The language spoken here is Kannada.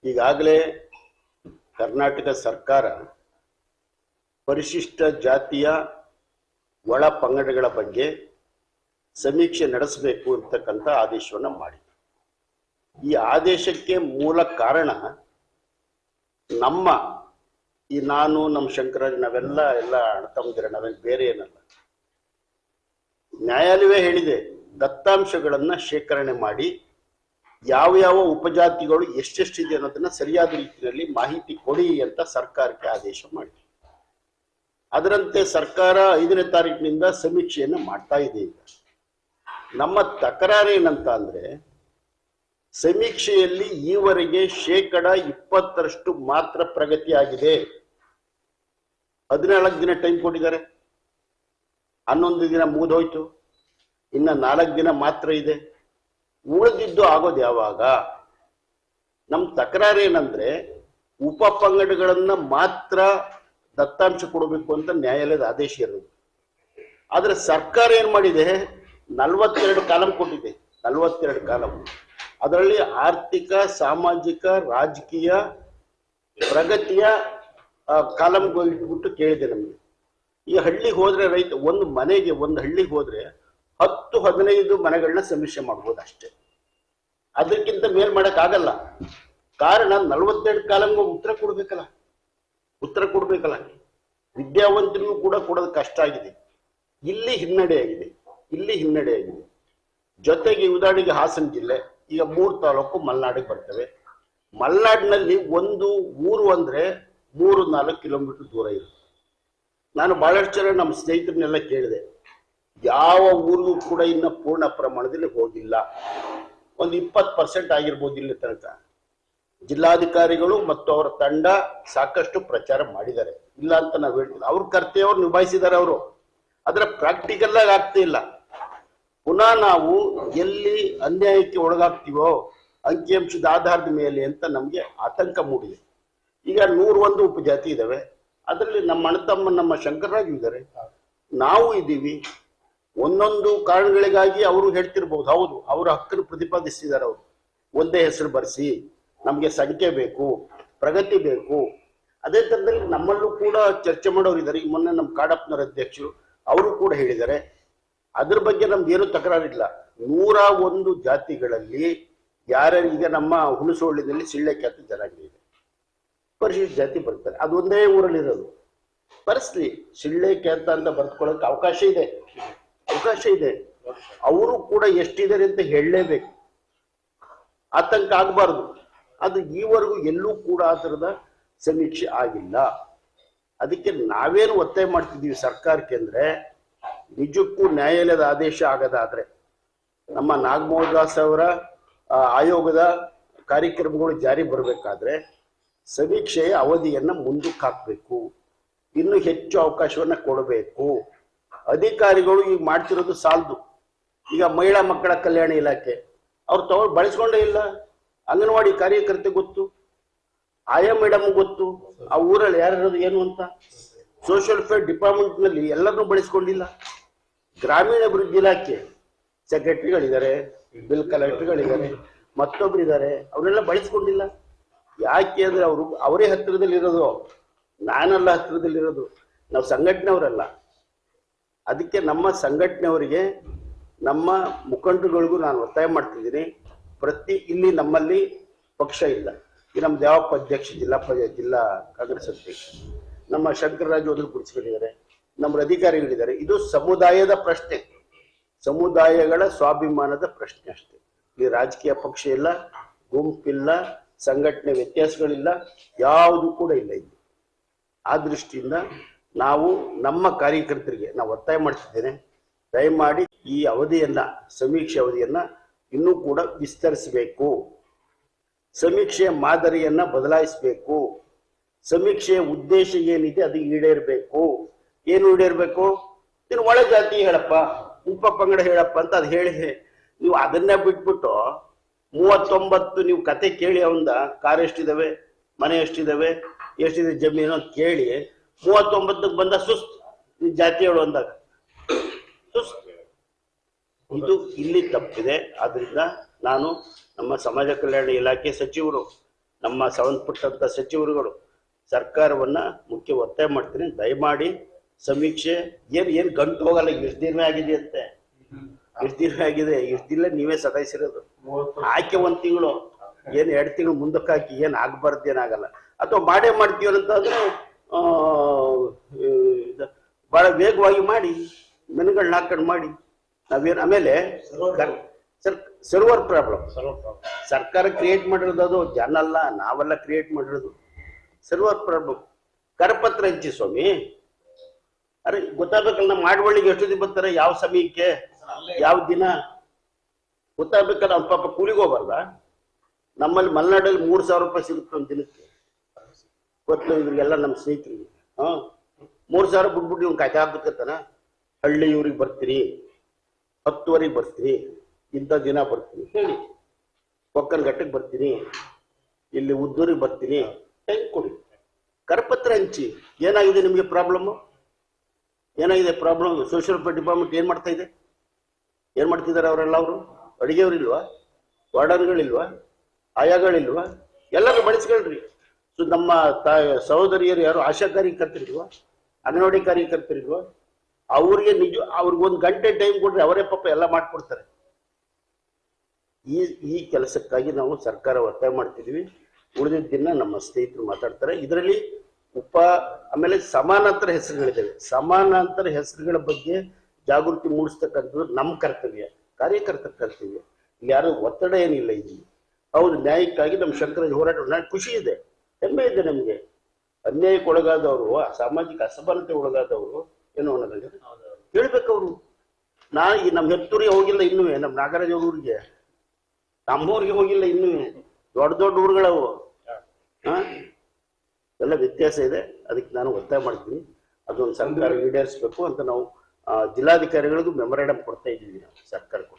ಈಗಾಗಲೇ ಕರ್ನಾಟಕ ಸರ್ಕಾರ ಪರಿಶಿಷ್ಟ ಜಾತಿಯ ಒಳ ಪಂಗಡಗಳ ಬಗ್ಗೆ ಸಮೀಕ್ಷೆ ನಡೆಸಬೇಕು ಅಂತಕ್ಕಂಥ ಆದೇಶವನ್ನು ಮಾಡಿದೆ. ಈ ಆದೇಶಕ್ಕೆ ಮೂಲ ಕಾರಣ ನಾನು ನಮ್ಮ ಶಂಕರಾಜ್ ನಾವೆಲ್ಲ ಅಣ್ಣ ತಮ್ಮಂದಿರ, ನಾವೇನು ಬೇರೆ ಏನಲ್ಲ. ನ್ಯಾಯಾಲಯವೇ ಹೇಳಿದೆ, ದತ್ತಾಂಶಗಳನ್ನ ಶೇಖರಣೆ ಮಾಡಿ ಯಾವ ಯಾವ ಉಪಜಾತಿಗಳು ಎಷ್ಟೆಷ್ಟಿದೆ ಅನ್ನೋದನ್ನ ಸರಿಯಾದ ರೀತಿಯಲ್ಲಿ ಮಾಹಿತಿ ಕೊಡಿ ಅಂತ ಸರ್ಕಾರಕ್ಕೆ ಆದೇಶ ಮಾಡಿದೆ. ಅದರಂತೆ ಸರ್ಕಾರ 5ನೇ ತಾರೀಕಿನಿಂದ ಸಮೀಕ್ಷೆಯನ್ನು ಮಾಡ್ತಾ ಇದೆ. ಈಗ ನಮ್ಮ ತಕರಾರು ಏನಂತ ಅಂದ್ರೆ, ಸಮೀಕ್ಷೆಯಲ್ಲಿ ಈವರೆಗೆ 20% ಮಾತ್ರ ಪ್ರಗತಿ ಆಗಿದೆ. 14 ದಿನ ಟೈಮ್ ಕೊಟ್ಟಿದ್ದಾರೆ, 11 ದಿನ ಮುಗಿದೋಯ್ತು, ಇನ್ನು 4 ದಿನ ಮಾತ್ರ ಇದೆ. ಉಳಿದಿದ್ದು ಆಗೋದು ಯಾವಾಗ? ನಮ್ಮ ತಕರಾರು ಏನಂದ್ರೆ, ಉಪ ಪಂಗಡಗಳನ್ನ ಮಾತ್ರ ದತ್ತಾಂಶ ಕೊಡಬೇಕು ಅಂತ ನ್ಯಾಯಾಲಯದ ಆದೇಶ ಇರೋದು. ಆದ್ರೆ ಸರ್ಕಾರ ಏನ್ ಮಾಡಿದೆ, 42 ಕಾಲಂ ಕೊಟ್ಟಿದೆ. 42 ಕಾಲಂ, ಅದರಲ್ಲಿ ಆರ್ಥಿಕ, ಸಾಮಾಜಿಕ, ರಾಜಕೀಯ, ಪ್ರಗತಿಯ ಕಾಲಂಗಳು ಇಟ್ಬಿಟ್ಟು ಕೇಳಿದೆ ನಮಗೆ. ಈ ಹಳ್ಳಿಗೆ ಹೋದ್ರೆ ರೈತ ಒಂದು ಹಳ್ಳಿಗೆ ಹೋದ್ರೆ 10-15 ಮನೆಗಳನ್ನ ಸಮೀಕ್ಷೆ ಮಾಡ್ಬೋದು ಅಷ್ಟೇ. ಅದಕ್ಕಿಂತ ಮೇಲ್ ಮಾಡಕ್ ಆಗಲ್ಲ. ಕಾರಣ 42 ಕಾಲಂಗೆ ಉತ್ತರ ಕೊಡ್ಬೇಕಲ್ಲ. ವಿದ್ಯಾವಂತರಿಗೂ ಕೂಡ ಕೊಡೋದು ಕಷ್ಟ ಆಗಿದೆ. ಇಲ್ಲಿ ಹಿನ್ನಡೆ ಆಗಿದೆ. ಜೊತೆಗೆ ಉದಾಹರಣೆಗೆ ಹಾಸನ ಜಿಲ್ಲೆ, ಈಗ 3 ತಾಲೂಕು ಮಲೆನಾಡಿಗೆ ಬರ್ತವೆ. ಮಲೆನಾಡಿನಲ್ಲಿ ಒಂದು ಊರು ಅಂದ್ರೆ 3-4 ಕಿಲೋಮೀಟರ್ ದೂರ ಇರುತ್ತೆ. ನಾನು ಬಹಳಷ್ಟು ಜನ ನಮ್ಮ ಸ್ನೇಹಿತರನ್ನೆಲ್ಲ ಕೇಳಿದೆ, ಯಾವ ಊರಿಗೂ ಕೂಡ ಇನ್ನ ಪೂರ್ಣ ಪ್ರಮಾಣದಲ್ಲಿ ಹೋಗಿಲ್ಲ. ಒಂದು 20% ಆಗಿರ್ಬೋದು ಇಲ್ಲಿ ತನಕ. ಜಿಲ್ಲಾಧಿಕಾರಿಗಳು ಮತ್ತು ಅವರ ತಂಡ ಸಾಕಷ್ಟು ಪ್ರಚಾರ ಮಾಡಿದ್ದಾರೆ, ಇಲ್ಲ ಅಂತ ನಾವು ಹೇಳ್ತೀವಿ. ಅವ್ರ ಕರ್ತವ್ಯ ನಿಭಾಯಿಸಿದ್ದಾರೆ ಅವರು, ಅದರ ಪ್ರಾಕ್ಟಿಕಲ್ ಆಗಿ ಆಗ್ತಾ ಇಲ್ಲ. ಪುನಃ ನಾವು ಎಲ್ಲಿ ಅನ್ಯಾಯಕ್ಕೆ ಒಳಗಾಗ್ತೀವೋ ಅಂಕಿಅಂಶದ ಆಧಾರದ ಮೇಲೆ ಅಂತ ನಮ್ಗೆ ಆತಂಕ ಮೂಡಿದೆ. ಈಗ 101 ಉಪಜಾತಿ ಇದಾವೆ. ಅದರಲ್ಲಿ ನಮ್ಮ ಅಣ್ಣ ತಮ್ಮ ನಮ್ಮ ಶಂಕರರಾಜು ಇದ್ದಾರೆ, ನಾವು ಇದ್ದೀವಿ. ಒಂದೊಂದು ಕಾರಣಗಳಿಗಾಗಿ ಅವರು ಹೇಳ್ತಿರ್ಬಹುದು, ಹೌದು ಅವರ ಹಕ್ಕನ್ನು ಪ್ರತಿಪಾದಿಸಿದ್ದಾರೆ. ಅವರು ಒಂದೇ ಹೆಸರು ಬರೆಸಿ, ನಮ್ಗೆ ಸಂಖ್ಯೆ ಬೇಕು, ಪ್ರಗತಿ ಬೇಕು. ಅದೇ ತರದಲ್ಲಿ ನಮ್ಮಲ್ಲೂ ಕೂಡ ಚರ್ಚೆ ಮಾಡೋರು ಇದ್ದಾರೆ. ಈಗ ಮೊನ್ನೆ ನಮ್ಮ ಕಾಡಪ್ಪನವರ ಅಧ್ಯಕ್ಷರು ಅವರು ಕೂಡ ಹೇಳಿದ್ದಾರೆ. ಅದ್ರ ಬಗ್ಗೆ ನಮ್ದು ಏನು ತಕರಾರಿಲ್ಲ. 101 ಜಾತಿಗಳಲ್ಲಿ ಈಗ ನಮ್ಮ ಹುಣಸೋಳ್ಳಿನಲ್ಲಿ ಸಿಳ್ಳೆಕ್ಯಾತ ಜನಾಂಗ ಇದೆ, ಪರಿಶಿಷ್ಟ ಜಾತಿ ಬರ್ತಾರೆ. ಅದೊಂದೇ ಊರಲ್ಲಿ ಇರೋದು. ಬರ್ಸ್ಲಿ, ಸಿಳ್ಳೆಕ್ಯಾತ ಅಂತ ಬರ್ತ್ಕೊಳ್ಳೋಕೆ ಅವಕಾಶ ಇದೆ. ಅವರು ಕೂಡ ಎಷ್ಟಿದ್ದಾರೆ ಅಂತ ಹೇಳಲೇಬೇಕು, ಆತಂಕ ಆಗಬಾರ್ದು. ಅದು ಈವರೆಗೂ ಎಲ್ಲೂ ಕೂಡ ಆ ಥರದ ಸಮೀಕ್ಷೆ ಆಗಿಲ್ಲ. ಅದಕ್ಕೆ ನಾವೇನು ಒತ್ತಾಯ ಮಾಡ್ತಿದ್ದೀವಿ ಸರ್ಕಾರಕ್ಕೆ ಅಂದ್ರೆ, ನಿಜಕ್ಕೂ ನ್ಯಾಯಾಲಯದ ಆದೇಶ ಆಗದಾದ್ರೆ ನಮ್ಮ ನಾಗಮೋಹನ್ ದಾಸ್ ಅವರ ಆಯೋಗದ ಕಾರ್ಯಕ್ರಮಗಳು ಜಾರಿ ಬರಬೇಕಾದ್ರೆ ಸಮೀಕ್ಷೆಯ ಅವಧಿಯನ್ನ ಮುಂದಕ್ಕೆ ಹಾಕಬೇಕು, ಇನ್ನು ಹೆಚ್ಚು ಅವಕಾಶವನ್ನ ಕೊಡಬೇಕು. ಅಧಿಕಾರಿಗಳು ಈಗ ಮಾಡ್ತಿರೋದು ಸಾಲದು. ಈಗ ಮಹಿಳಾ ಮಕ್ಕಳ ಕಲ್ಯಾಣ ಇಲಾಖೆ ಅವ್ರು ಬಳಸ್ಕೊಂಡೇ ಇಲ್ಲ. ಅಂಗನವಾಡಿ ಕಾರ್ಯಕರ್ತೆ ಗೊತ್ತು, ಆಯಾ ಮೇಡಮ್ ಗೊತ್ತು, ಆ ಊರಲ್ಲಿ ಯಾರಿರೋದು ಏನು ಅಂತ. ಸೋಷಿಯಲ್ ವೆಲ್ಫೇರ್ ಡಿಪಾರ್ಟ್ಮೆಂಟ್ ನಲ್ಲಿ ಎಲ್ಲರನ್ನೂ ಬಳಸ್ಕೊಂಡಿಲ್ಲ. ಗ್ರಾಮೀಣ ಅಭಿವೃದ್ಧಿ ಇಲಾಖೆ ಸೆಕ್ರೆಟರಿಗಳಿದ್ದಾರೆ, ಬಿಲ್ ಕಲೆಕ್ಟರ್ಗಳಿದ್ದಾರೆ, ಮತ್ತೊಬ್ರು ಇದ್ದಾರೆ, ಅವರೆಲ್ಲ ಬಳಸ್ಕೊಂಡಿಲ್ಲ. ಯಾಕೆ ಅಂದ್ರೆ ಅವರೇ ಹತ್ತಿರದಲ್ಲಿರೋದು, ನಾನೆಲ್ಲ ಹತ್ತಿರದಲ್ಲಿರೋದು, ನಾವು ಸಂಘಟನೆಯವರಲ್ಲ. ಅದಕ್ಕೆ ನಮ್ಮ ಸಂಘಟನೆಯವರಿಗೆ, ನಮ್ಮ ಮುಖಂಡರುಗಳಿಗೂ ನಾನು ಒತ್ತಾಯ ಮಾಡ್ತಿದ್ದೀನಿ. ಇಲ್ಲಿ ನಮ್ಮಲ್ಲಿ ಪಕ್ಷ ಇಲ್ಲ. ಈ ನಮ್ಮ ದೇವಪ್ಪ ಅಧ್ಯಕ್ಷ, ಜಿಲ್ಲಾ ಕಾಂಗ್ರೆಸ್ ಅಧ್ಯಕ್ಷ, ನಮ್ಮ ಶಂಕರರಾಜು ಅದನ್ನು ಗುರುತಿಸ್ಕೊಂಡಿದ್ದಾರೆ, ನಮ್ಮ ಅಧಿಕಾರಿಗಳಿದ್ದಾರೆ. ಇದು ಸಮುದಾಯದ ಪ್ರಶ್ನೆ, ಸಮುದಾಯಗಳ ಸ್ವಾಭಿಮಾನದ ಪ್ರಶ್ನೆ ಅಷ್ಟೇ. ಇಲ್ಲಿ ರಾಜಕೀಯ ಪಕ್ಷ ಇಲ್ಲ, ಗುಂಪಿಲ್ಲ, ಸಂಘಟನೆ ವ್ಯತ್ಯಾಸಗಳಿಲ್ಲ, ಯಾವುದು ಕೂಡ ಇಲ್ಲ ಇಲ್ಲಿ. ಆ ದೃಷ್ಟಿಯಿಂದ ನಾವು ನಮ್ಮ ಕಾರ್ಯಕರ್ತರಿಗೆ ನಾವು ಒತ್ತಾಯ ಮಾಡ್ತಿದ್ದೇನೆ, ದಯಮಾಡಿ ಈ ಅವಧಿಯನ್ನ, ಸಮೀಕ್ಷೆ ಅವಧಿಯನ್ನ ಇನ್ನೂ ಕೂಡ ವಿಸ್ತರಿಸಬೇಕು. ಸಮೀಕ್ಷೆಯ ಮಾದರಿಯನ್ನ ಬದಲಾಯಿಸಬೇಕು. ಸಮೀಕ್ಷೆಯ ಉದ್ದೇಶ ಏನಿದೆ ಅದು ಈಡೇರಬೇಕು. ಏನು ಈಡೇರಬೇಕು? ನೀನು ಒಳ ಜಾತಿ ಹೇಳಪ್ಪ, ಉಪ ಪಂಗಡ ಹೇಳಪ್ಪ ಅಂತ ಅದು ಹೇಳಿದೆ. ನೀವು ಅದನ್ನ ಬಿಟ್ಬಿಟ್ಟು 39 ನೀವು ಕತೆ ಕೇಳಿ, ಅವಂದ ಕಾರ್ ಎಷ್ಟಿದಾವೆ, ಮನೆ ಎಷ್ಟಿದಾವೆ, ಎಷ್ಟಿದೆ ಜಮೀನು ಅಂತ ಕೇಳಿ 39ಕ್ಕೆ ಬಂದ ಸುಸ್ತು ಜಾತಿ ಹೇಳು ಅಂದಾಗ ಸುಸ್ತು. ಇದು ಇಲ್ಲಿ ತಪ್ಪಿದೆ. ಆದ್ರಿಂದ ನಾನು ನಮ್ಮ ಸಮಾಜ ಕಲ್ಯಾಣ ಇಲಾಖೆ ಸಚಿವರು ನಮ್ಮ ಸಂಬಂಧಪಟ್ಟಂತ ಸಚಿವರುಗಳು ಸರ್ಕಾರವನ್ನ ಮುಖ್ಯ ಒತ್ತಾಯ ಮಾಡ್ತೀನಿ, ದಯಮಾಡಿ ಸಮೀಕ್ಷೆ ಏನ್ ಗಂಟು ಹೋಗಲ್ಲ, ಎಷ್ಟು ದಿನ ಆಗಿದೆ ಅಂತೆ, ಎಷ್ಟು ದಿನ ಆಗಿದೆ, ಎಷ್ಟು ದಿನ ನೀವೇ ಸದಾಯಿಸಿರೋದು, ಆಕೆ 1 ತಿಂಗಳು ಏನ್ 2 ತಿಂಗಳು ಮುಂದಕ್ಕೆ ಹಾಕಿ ಏನ್ ಆಗ್ಬಾರ್ದು ಏನಾಗಲ್ಲ, ಅಥವಾ ಮಾಡೇ ಮಾಡ್ತೀವಂತಂದ್ರೆ ಬಹಳ ವೇಗವಾಗಿ ಮಾಡಿ ಮೆನುಗಳನ್ನ ಹಾಕೊಂಡು ಮಾಡಿ ನಾವೇನು. ಆಮೇಲೆ ಸರ್ವರ್ ಪ್ರಾಬ್ಲಮ್ ಸರ್ಕಾರ ಕ್ರಿಯೇಟ್ ಮಾಡಿರೋದು, ಅದು ಜನ ಅಲ್ಲ, ನಾವೆಲ್ಲ ಕ್ರಿಯೇಟ್ ಮಾಡಿರೋದು. Server problem. ಕರಪತ್ರ ಹಂಚಿ ಸ್ವಾಮಿ, ಅರೆ ಗೊತ್ತಾಗಬೇಕಲ್ಲ, ನಮ್ಮ ಮಾಡವಳ್ಳಿಗೆ ಎಷ್ಟು ದಿನ ಬರ್ತಾರೆ, ಯಾವ ಸಮಯಕ್ಕೆ, ಯಾವ ದಿನ ಗೊತ್ತಾಗಬೇಕಲ್ಲ. ಅವ್ನ ಪಾಪ ಕೂಲಿಗೆ ಹೋಗ್ಬಾರ್ದ? ನಮ್ಮಲ್ಲಿ ಮಲೆನಾಡಲ್ಲಿ 3,000 ರೂಪಾಯಿ ಸಿಗುತ್ತೆ ಒಂದು ದಿನಕ್ಕೆ, ಗೊತ್ತು ಇವ್ರಿಗೆಲ್ಲ ನಮ್ಮ ಸ್ನೇಹಿತರಿಗೆ. 3,000 ಬಿಟ್ಬಿಟ್ಟು ಇವ್ನು ಕಾಯ್ತಾ ಹಾಕ್ಬೇಕಂತಾನ. ಹಳ್ಳಿ ಇವ್ರಿಗೆ ಬರ್ತೀನಿ, 10ವರೆಗೆ ಬರ್ತೀನಿ, ಇಂಥ ದಿನ ಬರ್ತೀನಿ ಹೇಳಿ, ಕೊಕ್ಕನಘಟ್ಟಕ್ಕೆ ಬರ್ತೀನಿ, ಇಲ್ಲಿ ಉದ್ದೂರಿಗೆ ಬರ್ತೀನಿ, ಟೈಮ್ ಕೊಡಿ, ಕರಪತ್ರ ಹಂಚಿ. ಏನಾಗಿದೆ ನಿಮಗೆ ಪ್ರಾಬ್ಲಮ್ಮು? ಏನಾಗಿದೆ ಪ್ರಾಬ್ಲಮ್? ಸೋಷಿಯಲ್ ಡಿಪಾರ್ಟ್ಮೆಂಟ್ ಏನ್ ಮಾಡ್ತಾ ಇದೆ? ಏನ್ ಮಾಡ್ತಿದ್ದಾರೆ ಅವರೆಲ್ಲ? ಅವರು ಅಡಿಗೆಯವ್ರಿಲ್ವಾ? ವಾರ್ಡನ್ಗಳಿಲ್ವಾ? ಆಯಾಗಳಿಲ್ವಾ? ಎಲ್ಲರೂ ಬಳಸ್ಕೊಳ್ರಿ. ಸೊ ನಮ್ಮ ಸಹೋದರಿಯರು ಯಾರು ಆಶಾ ಕಾರ್ಯಕರ್ತರಿಲ್ವಾ? ಅಂಗನವಾಡಿ ಕಾರ್ಯಕರ್ತರಿಲ್ವಾ? ಅವ್ರಿಗೆ ಅವ್ರಿಗೆ 1 ಗಂಟೆ ಟೈಮ್ ಕೊಡ್ರಿ, ಅವರೇ ಪಾಪ ಎಲ್ಲ ಮಾಡ್ಕೊಡ್ತಾರೆ. ಈ ಕೆಲಸಕ್ಕಾಗಿ ನಾವು ಸರ್ಕಾರ ಒತ್ತಾಯ ಮಾಡ್ತಿದೀವಿ. ಉಳಿದಿದ್ದನ್ನ ನಮ್ಮ ಸ್ನೇಹಿತರು ಮಾತಾಡ್ತಾರೆ. ಇದರಲ್ಲಿ ಆಮೇಲೆ ಸಮಾನಾಂತರ ಹೆಸರುಗಳಿದ್ದಾವೆ. ಸಮಾನಾಂತರ ಹೆಸರುಗಳ ಬಗ್ಗೆ ಜಾಗೃತಿ ಮೂಡಿಸ್ತಕ್ಕಂಥದ್ದು ನಮ್ಮ ಕರ್ತವ್ಯ, ಕಾರ್ಯಕರ್ತರ ಕರ್ತವ್ಯ. ಇಲ್ಲಿ ಯಾರು ಒತ್ತಡ ಏನಿಲ್ಲ ಇಲ್ಲಿ. ಹೌದು, ನ್ಯಾಯಕ್ಕಾಗಿ ನಮ್ಮ ಶಂಕರರಾಜ್ ಹೋರಾಟ ನನಗೆ ಖುಷಿ ಇದೆ, ಹೆಮ್ಮೆ ಇದೆ ನಮಗೆ. ಅನ್ಯಾಯಕ್ಕೆ ಒಳಗಾದವರು, ಸಾಮಾಜಿಕ ಅಸಮಾನತೆ ಒಳಗಾದವರು ಏನು ಅನ್ನೋದಂದ್ರೆ ಹೇಳ್ಬೇಕವ್ರು. ಈ ನಮ್ಮ ಹೆತ್ತೂರಿಗೆ ಹೋಗಿಲ್ಲ ಇನ್ನೂ, ನಮ್ಮ ನಾಗರಾಜ್ ಊರಿಗೆ, ನಮ್ಮೂರಿಗೆ ಹೋಗಿಲ್ಲ ಇನ್ನೂ. ದೊಡ್ಡ ದೊಡ್ಡ ಊರುಗಳವು. ಎಲ್ಲ ವ್ಯತ್ಯಾಸ ಇದೆ. ಅದಕ್ಕೆ ನಾನು ಒತ್ತಾಯ ಮಾಡ್ತೀನಿ, ಅದೊಂದು ಸರ್ಕಾರ ಈಡೇರಿಸಬೇಕು ಅಂತ ನಾವು ಜಿಲ್ಲಾಧಿಕಾರಿಗಳಿಗೂ ಮೆಮೊರಾಂಡಮ್ ಕೊಡ್ತಾ ಇದ್ದೀವಿ ನಾವು ಸರ್ಕಾರಕ್ಕೆ.